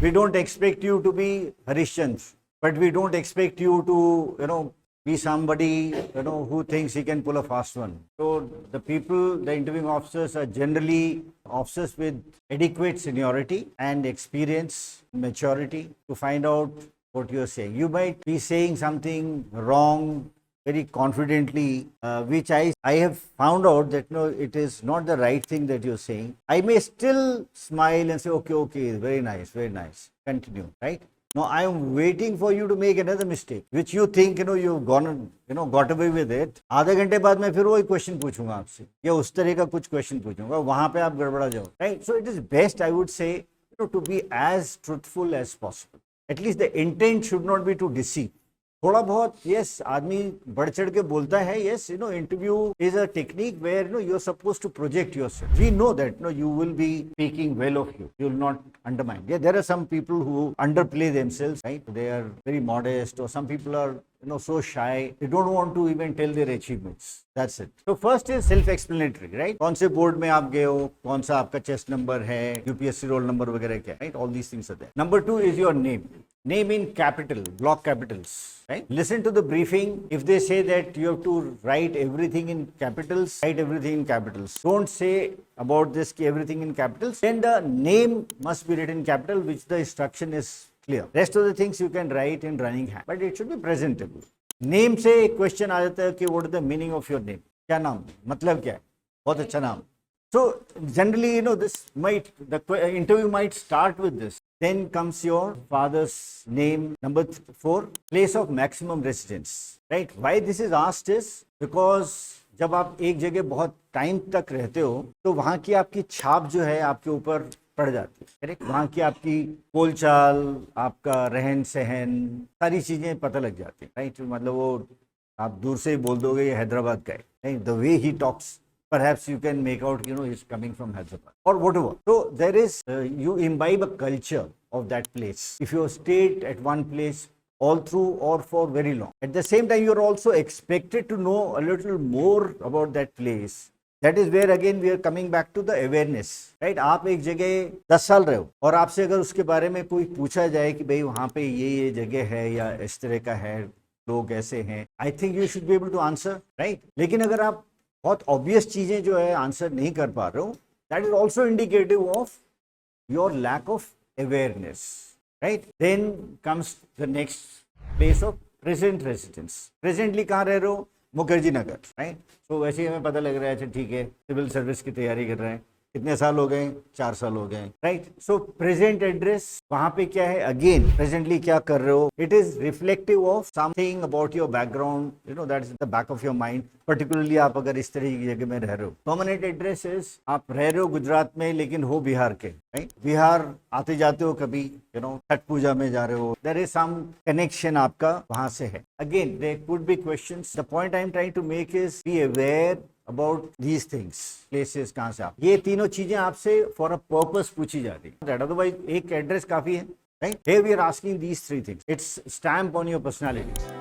We don't expect you to be Harishchandra, but we don't expect you to, be somebody, who thinks he can pull a fast one. So the people, the interviewing officers are generally officers with adequate seniority and experience, maturity to find out what you're saying. You might be saying something wrong very confidently, which I have found out that no, it is not the right thing that you're saying. I may still smile and say, okay, very nice, continue, right? No, I am waiting for you to make another mistake, which you think, you've gone, got away with it. आधे घंटे बाद मैं फिर वही question पूछूंगा आपसे या उस तरह का कुछ क्वेश्चन पूछूंगा, वहां पे आप गड़बड़ा जाओ, right? So it is best, I would say, to be as truthful as possible. At least the intent should not be to deceive. थोड़ा बहुत yes, आदमी बढ़ चढ़ के बोलता है. Yes, interview is a technique where you're supposed to project yourself. We know that you will be speaking well of you. You will not undermine. Yeah, there are some people who underplay themselves, right? They are very modest, or some people are so shy. They don't want to even tell their achievements. That's it. So first is self-explanatory, right? कौन से board में आप गए हो, कौन सा आपका chest number है, यूपीएससी रोल नंबर वगैरह क्या, right? All these things are there. Number 2 is your name. Name in capital, block capitals, right? Listen to the briefing. If they say that you have to write everything in capitals, write everything in capitals. Don't say about this everything in capitals. Then the name must be written in capital, which the instruction is clear. Rest of the things you can write in running hand, but it should be presentable. Name से एक question आ जाता है कि what is the meaning of your name? क्या नाम, मतलब क्या है? बहुत अच्छा नाम. So generally, the interview might start with this. Then comes your father's name. Number 4, place of maximum residence. Right? Why this is asked is because जब आप एक जगह बहुत टाइम तक रहते हो तो वहाँ की आपकी छाप जो है आपके ऊपर पड़ जाती है. करेक्ट? वहाँ की आपकी बोलचाल, आपका रहन सहन, सारी चीजें पता लग जाती है. राइट? मतलब वो आप दूर से ही बोल दोगे ये हैदराबाद का है. Right? The way he talks, perhaps you can make out, he's coming from Hyderabad or whatever. So there is, you imbibe a culture of that place. If you stayed at one place all through or for very long. At the same time, you're also expected to know a little more about that place. That is where again we are coming back to the awareness, right? आप एक जगह 10 साल रहे हो और आपसे अगर उसके बारे में कोई पूछा जाए कि भाई वहाँ पे ये जगह है या इस तरह का है, लोग ऐसे हैं, I think you should be able to answer, right? लेकिन अगर आप बहुत ऑब्वियस चीजें जो है आंसर नहीं कर पा रहे हो, that is also indicative of your lack of awareness, right? Then comes the next place of present residence. Presently कहाँ रह रहे हो? मुखर्जी नगर, राइट? तो वैसे ही हमें पता लग रहा है, अच्छा ठीक है, सिविल सर्विस की तैयारी कर रहे हैं. कितने साल हो गए? 4 साल हो गए, राइट? सो प्रेजेंट एड्रेस, वहां पे क्या है? अगेन प्रेजेंटली क्या कर रहे हो? It is reflective of something about your background, that is the back of your mind. Particularly आप अगर इस तरह की जगह में रह रहे हो. परमानेंट एड्रेस इज आप रह रहे हो गुजरात में लेकिन हो बिहार के, राइट? बिहार आते जाते हो कभी, छठ पूजा में जा रहे हो, देयर इज सम कनेक्शन आपका वहां से है. Again there could be questions. The point I am trying to make is be aware about these things. Places कहाँ से आप, ये तीनों चीजें आपसे for a purpose पूछी जाती है. Otherwise एक एड्रेस काफी है, right? Here we are asking these 3 things. It's stamp on your personality.